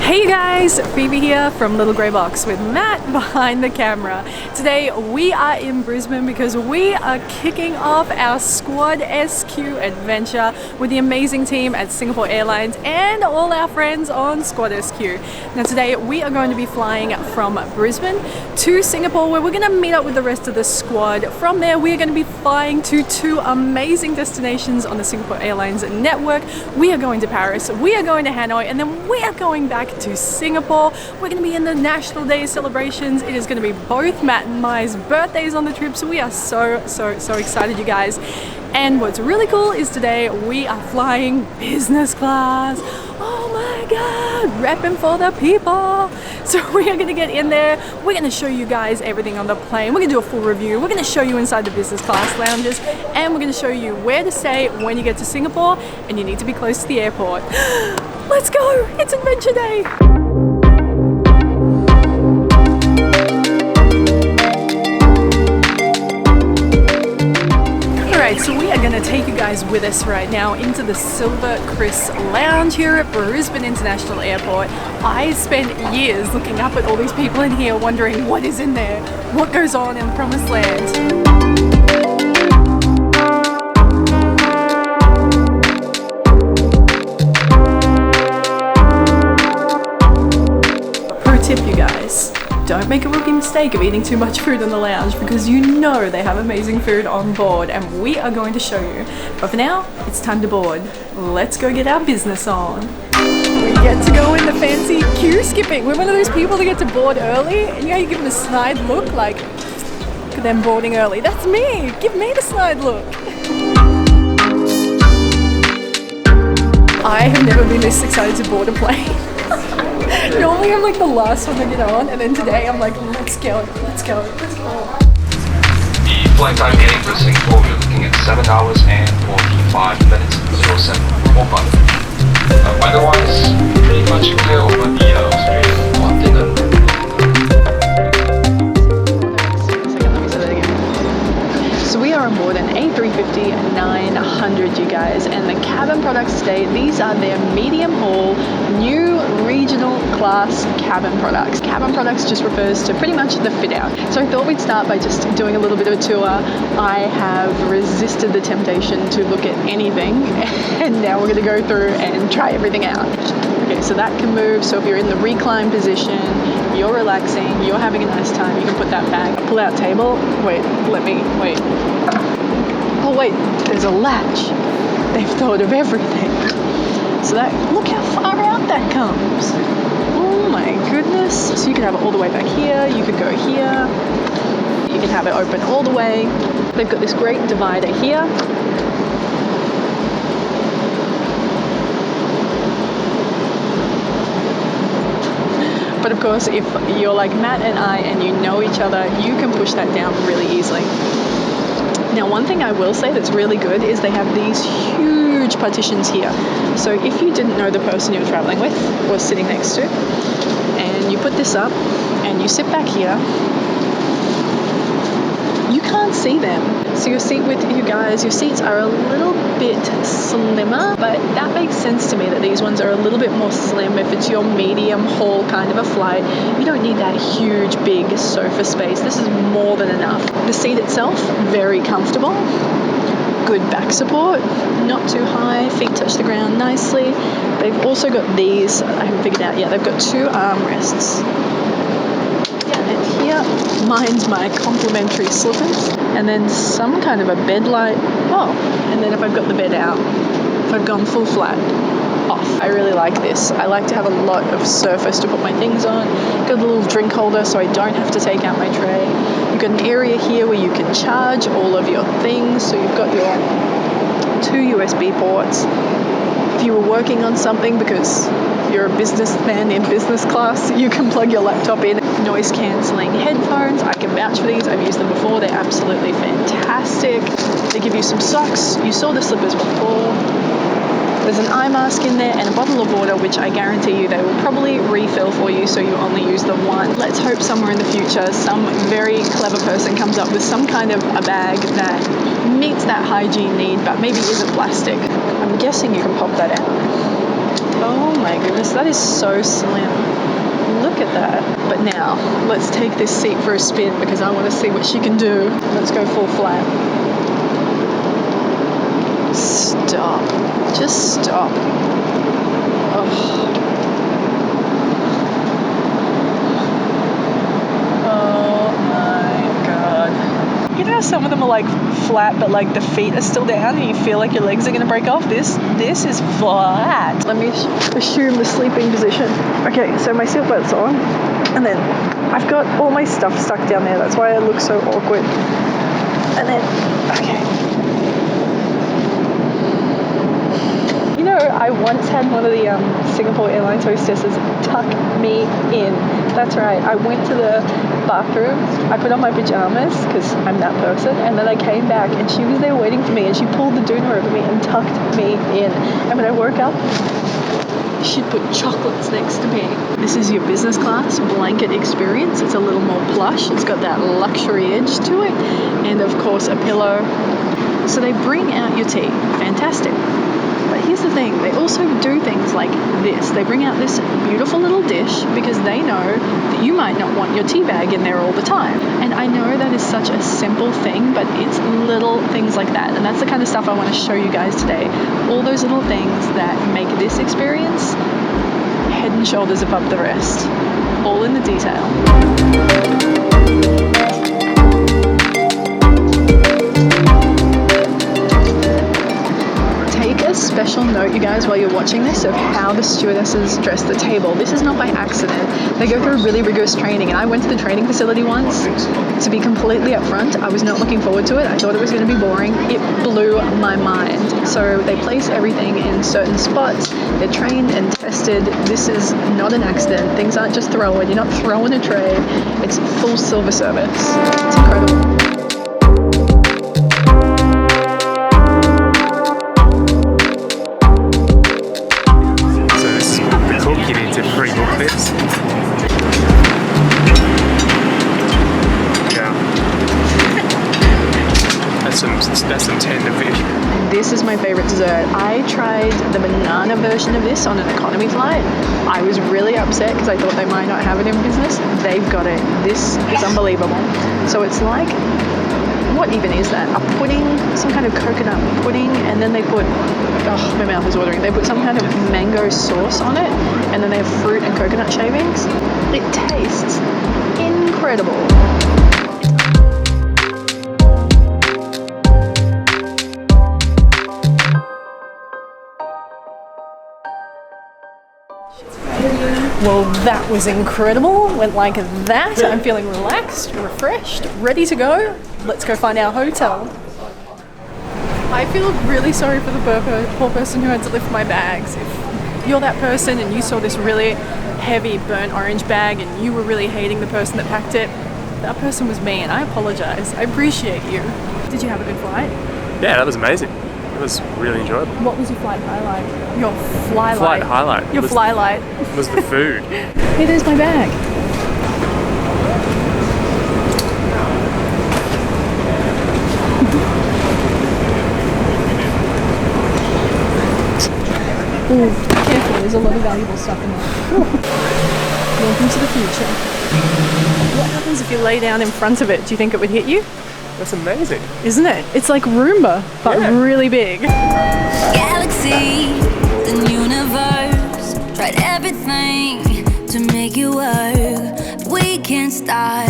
Hey you guys, Phoebe here from Little Grey Box with Matt behind the camera. Today we are in Brisbane because we are kicking off our Squad SQ adventure with the amazing team at Singapore Airlines and all our friends on Squad SQ. Now today we are going to be flying from Brisbane to Singapore, where we're going to meet up with the rest of the squad. From there we are going to be flying to two amazing destinations on the Singapore Airlines network. We are going to Paris, we are going to Hanoi, and then we are going back to Singapore. We're going to be in the National Day celebrations. It is going to be both Matt and Mai's birthdays on the trip, so we are so excited, you guys. And what's really cool is today we are flying business class. Oh my god, repping for the people. So we are going to get in there, we're going to show you guys everything on the plane, we're going to do a full review, we're going to show you inside the business class lounges, and we're going to show you where to stay when you get to Singapore, and you need to be close to the airport. Let's go, it's Adventure Day. Alright, so we are going to take you guys with us right now into the SilverKris lounge here at Brisbane International Airport. I spent years looking up at all these people in here wondering what is in there, what goes on in the Promised Land. Tip, you guys, don't make a rookie mistake of eating too much food in the lounge, because you know they have amazing food on board and we are going to show you. But for now, it's time to board. Let's go get our business on. We get to go in the fancy queue skipping. We're one of those people that get to board early, and you know you give them a snide look like, look at them boarding early. That's me. Give me the snide look. I have never been this excited to board a plane. Normally I'm like the last one to get on, and then today I'm like, let's go. The flight time heading to Singapore, we're looking at 7 hours and 45 minutes, 0745. Otherwise, pretty much clear over the Australian continent. So we are on board an A350-900, you guys, and the cabin products today, these are their medium haul, new regional class cabin products. Cabin products just refers to pretty much the fit out. So I thought we'd start by just doing a little bit of a tour. I have resisted the temptation to look at anything, and now we're going to go through and try everything out. Okay, so that can move. So if you're in the recline position, you're relaxing, you're having a nice time, you can put that back. Pull out table. Wait. Oh wait, there's a latch. They've thought of everything. So that, look how far out that comes. Oh my goodness. So you can have it all the way back here, you could go here, you can have it open all the way. They've got this great divider here. But of course, if you're like Matt and I and you know each other, you can push that down really easily. Now, one thing I will say that's really good is they have these huge partitions here. So if you didn't know the person you were traveling with or sitting next to, and you put this up and you sit back here, you can't see them. So your seat with you guys, your seats are a little bit slimmer, but that makes sense to me that these ones are a little bit more slim. If it's your medium haul kind of a flight, you don't need that huge big sofa space. This is more than enough. The seat itself, very comfortable. Good back support, not too high, feet touch the ground nicely. They've also got these, I haven't figured out yet, they've got two armrests. And here, mine's my complimentary slippers, and then some kind of a bed light. Oh, and then if I've got the bed out, if I've gone full flat, off. I really like this. I like to have a lot of surface to put my things on. Got a little drink holder so I don't have to take out my tray. You've got an area here where you can charge all of your things. So you've got your 2 USB ports. If you were working on something, because you're a businessman in business class, you can plug your laptop in. Noise cancelling headphones, I can vouch for these. I've used them before. They're absolutely fantastic. They give you some socks. You saw the slippers before. There's an eye mask in there and a bottle of water, which I guarantee you they will probably refill for you, so you only use the one. Let's hope somewhere in the future some very clever person comes up with some kind of a bag that meets that hygiene need but maybe isn't plastic. I'm guessing you can pop that out. Oh my goodness, that is so slim. Look at that. But now, let's take this seat for a spin because I want to see what she can do. Let's go full flat. Stop. Just stop. Oh. You know how some of them are like flat but like the feet are still down and you feel like your legs are going to break off? This is flat. Let me assume the sleeping position. Okay, so my seatbelt's on and then I've got all my stuff stuck down there. That's why I look so awkward. And then, okay. You know, I once had one of the Singapore Airlines hostesses tuck me in. That's right. I went to the bathroom, I put on my pajamas because I'm that person, and then I came back and she was there waiting for me and she pulled the doona over me and tucked me in. And when I woke up, she'd put chocolates next to me. This is your business class blanket experience. It's a little more plush. It's got that luxury edge to it. And of course, a pillow. So they bring out your tea. Fantastic. But here's the thing, they also do things like this. They bring out this beautiful little dish because they know that you might not want your tea bag in there all the time. And I know that is such a simple thing, but it's little things like that. And that's the kind of stuff I want to show you guys today. All those little things that make this experience head and shoulders above the rest. All in the detail. Special note, you guys, while you're watching this, of how the stewardesses dress the table. This is not by accident. They go through really rigorous training, and I went to the training facility once. To be completely upfront, I was not looking forward to it. I thought it was going to be boring. It blew my mind. So they place everything in certain spots. They're trained and tested. This is not an accident. Things aren't just thrown. You're not throwing a tray. It's full silver service. It's incredible. That's some tender fish. This is my favorite dessert. I tried the banana version of this on an economy flight. I was really upset because I thought they might not have it in business. They've got it. This is unbelievable. So it's like, what even is that? A pudding, some kind of coconut pudding, and then they put, oh, my mouth is watering. They put some kind of mango sauce on it, and then they have fruit and coconut shavings. It tastes incredible. Well, that was incredible. Went like that. I'm feeling relaxed, refreshed, ready to go. Let's go find our hotel. I feel really sorry for the poor person who had to lift my bags. If you're that person and you saw this really heavy burnt orange bag and you were really hating the person that packed it, that person was me and I apologize. I appreciate you. Did you have a good flight? Yeah, that was amazing. It was really enjoyable. What was your flight highlight? Your fly Flight light. highlight. Your fly light. Was the food. Hey, there's my bag. Ooh, careful, there's a lot of valuable stuff in there. Welcome to the future. What happens if you lay down in front of it? Do you think it would hit you? That's amazing. Isn't it? It's like Roomba, but really big. Galaxy, the universe, tried everything to make it work. We can't stop.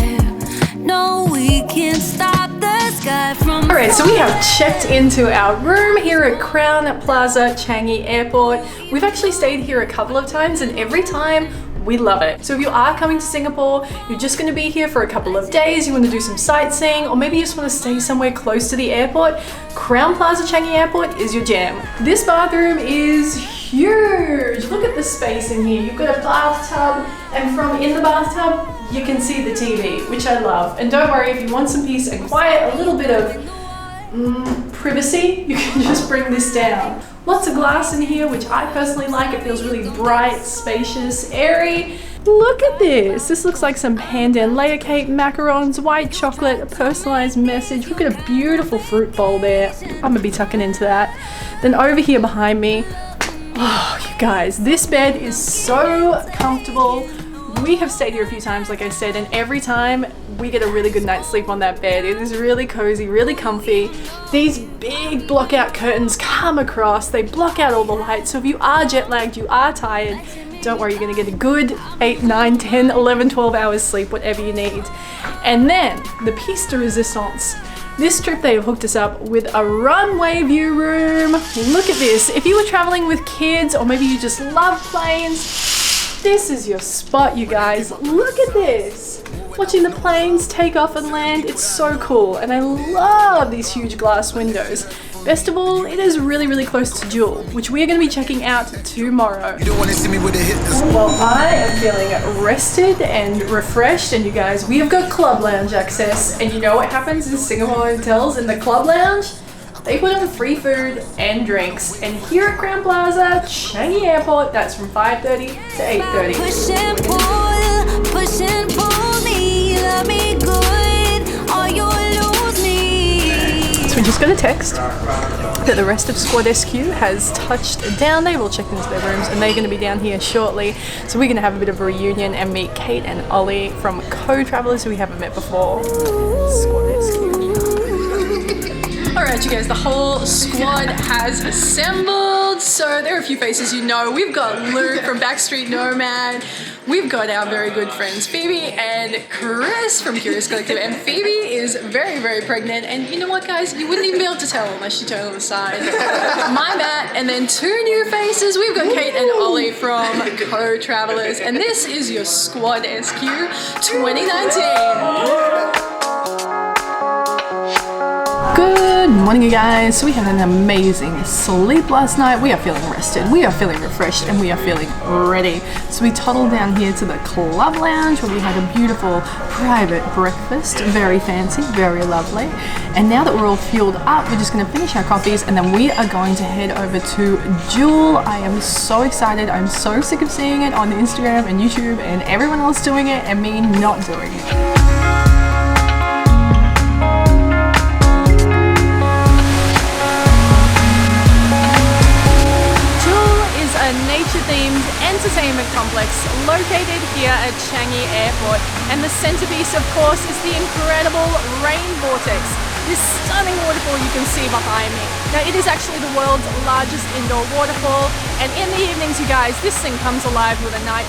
No, we can't stop the sky from. Alright, so we have checked into our room here at Crowne Plaza Changi Airport. We've actually stayed here a couple of times and every time we love it. So if you are coming to Singapore, you're just going to be here for a couple of days, you want to do some sightseeing, or maybe you just want to stay somewhere close to the airport, Crowne Plaza Changi Airport is your jam. This bathroom is huge. Look at the space in here. You've got a bathtub, and from in the bathtub, you can see the TV, which I love. And don't worry, if you want some peace and quiet, a little bit of privacy, you can just bring this down. Lots of glass in here, which I personally like. It feels really bright, spacious, airy. Look at this. This looks like some pandan layer cake, macarons, white chocolate, a personalized message. We've got a beautiful fruit bowl there. I'm gonna be tucking into that. Then over here behind me, Oh, you guys, this bed is so comfortable. We have stayed here a few times, like I said, and every time we get a really good night's sleep on that bed. It is really cozy, really comfy. These big block out curtains come across, they block out all the light, so if you are jet lagged, you are tired, don't worry, you're gonna get a good 8, 9, 10, 11, 12 hours sleep, whatever you need. And then the piece de resistance. This trip they have hooked us up with a runway view room. Look at this. If you were traveling with kids or maybe you just love planes, this is your spot, you guys. Look at this. Watching the planes take off and land, it's so cool. And I love these huge glass windows. Best of all, it is really, really close to Jewel, which we are going to be checking out tomorrow. Well, I am feeling rested and refreshed, and you guys, we have got club lounge access, and you know what happens in Singapore hotels in the club lounge? They put on free food and drinks, and here at Crowne Plaza, Changi Airport, that's from 5:30 to 8:30. Push and pull me, love me good, or you'll lose me. So we just got a text that the rest of Squad SQ has touched down. They've all checked into their rooms and they're going to be down here shortly. So we're going to have a bit of a reunion and meet Kate and Ollie from co-travelers who we haven't met before. Squad SQ. Alright you guys, the whole squad has assembled. So there are a few faces you know. We've got Luke from Backstreet Nomad. We've got our very good friends Phoebe and Chris from Curious Collective, and Phoebe is very, very pregnant, and you know what guys, you wouldn't even be able to tell unless you turn on the side. My Matt, and then two new faces, we've got Kate and Ollie from Co-Travelers, and this is your Squad SQ 2019. Good morning you guys. So we had an amazing sleep last night. We are feeling rested, we are feeling refreshed, and we are feeling ready. So we toddled down here to the club lounge where we had a beautiful private breakfast. Very fancy, very lovely. And now that we're all fueled up, we're just going to finish our coffees and then we are going to head over to Jewel. I am so excited. I'm so sick of seeing it on Instagram and YouTube and everyone else doing it and me not doing it. A nature-themed entertainment complex located here at Changi Airport, and the centerpiece of course is the incredible Rain Vortex, this stunning waterfall you can see behind me. Now it is actually the world's largest indoor waterfall, and in the evenings you guys, this thing comes alive with a night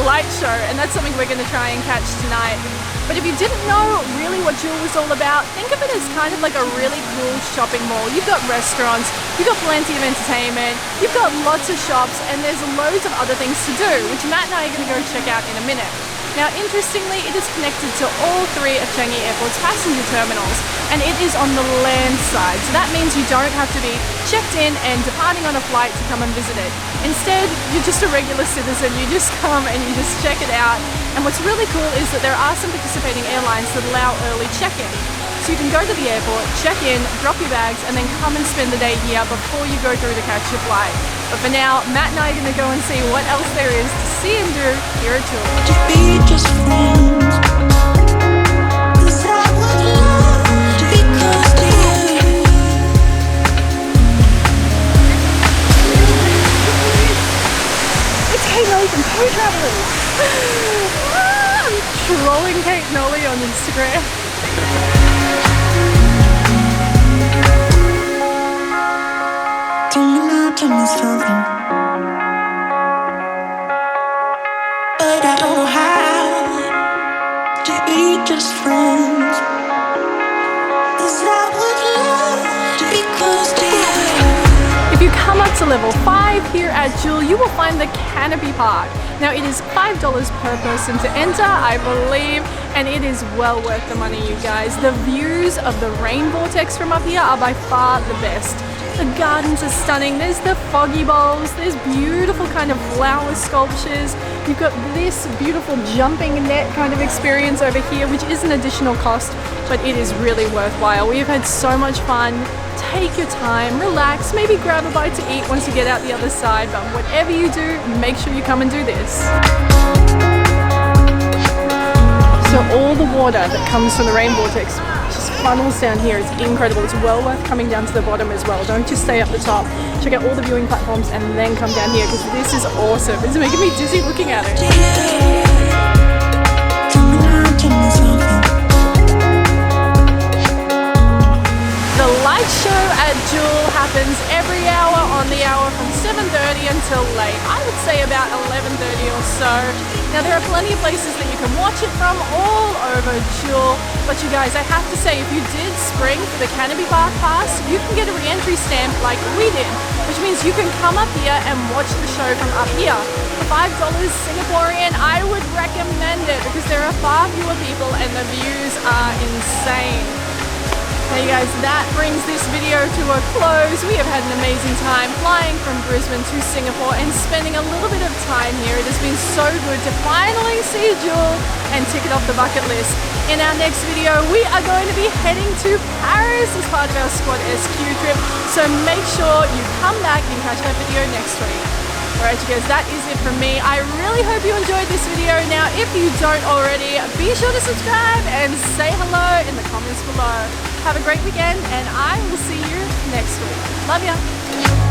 light show, and that's something we're going to try and catch tonight. But if you didn't know really what Jewel was all about, think of it as kind of like a really cool shopping mall. You've got restaurants, you've got plenty of entertainment, you've got lots of shops, and there's loads of other things to do, which Matt and I are going to go check out in a minute. Now interestingly, it is connected to all three of Changi Airport's passenger terminals, and it is on the land side, so that means you don't have to be checked in and departing on a flight to come and visit it. Instead, you're just a regular citizen, you just come and you just check it out. And what's really cool is that there are some participating airlines that allow early check-in. So you can go to the airport, check in, drop your bags, and then come and spend the day here before you go through to catch your flight. But for now, Matt and I are going to go and see what else there is to see and do here at Jewel. To be just friends, 'cause I would love to be close to you. It's Kate and Ollie from Co-Travelers! I'm trolling Kate and Ollie on Instagram. Tell me something, but I don't know how to be just friends, 'cause I would love to be close to you. If you come up to level 5 here at Jewel, you will find the Canopy Park. Now it is $5 per person to enter, I believe, and it is well worth the money, you guys. The views of the Rain Vortex from up here are by far the best. The gardens are stunning, there's the foggy bowls, there's beautiful kind of flower sculptures. You've got this beautiful jumping net kind of experience over here, which is an additional cost, but it is really worthwhile. We have had so much fun. Take your time, relax, maybe grab a bite to eat once you get out the other side, but whatever you do, make sure you come and do this. So all the water that comes from the Rain Vortex just funnels down here. It's incredible. It's well worth coming down to the bottom as well. Don't just stay up the top. Check out all the viewing platforms and then come down here because this is awesome. It's making me dizzy looking at it. The light show at Jewel happens every hour on the hour from 7:30 until late. I would say about 11:30 or so. Now there are plenty of places that you can watch it from all over Jewel. But you guys, I have to say, if you did spring for the Canopy Park pass, you can get a re-entry stamp like we did, which means you can come up here and watch the show from up here. For $5 Singaporean, I would recommend it because there are far fewer people and the views are insane. Now you guys, that brings this video to a close. We have had an amazing time flying from Brisbane to Singapore and spending a little bit of time here. It has been so good to finally see Jewel and tick it off the bucket list. In our next video, we are going to be heading to Paris as part of our Squad SQ trip. So make sure you come back and catch that video next week. Alright you guys, that is it from me. I really hope you enjoyed this video. Now if you don't already, be sure to subscribe and say hello in the comments below. Have a great weekend and I will see you next week. Love ya!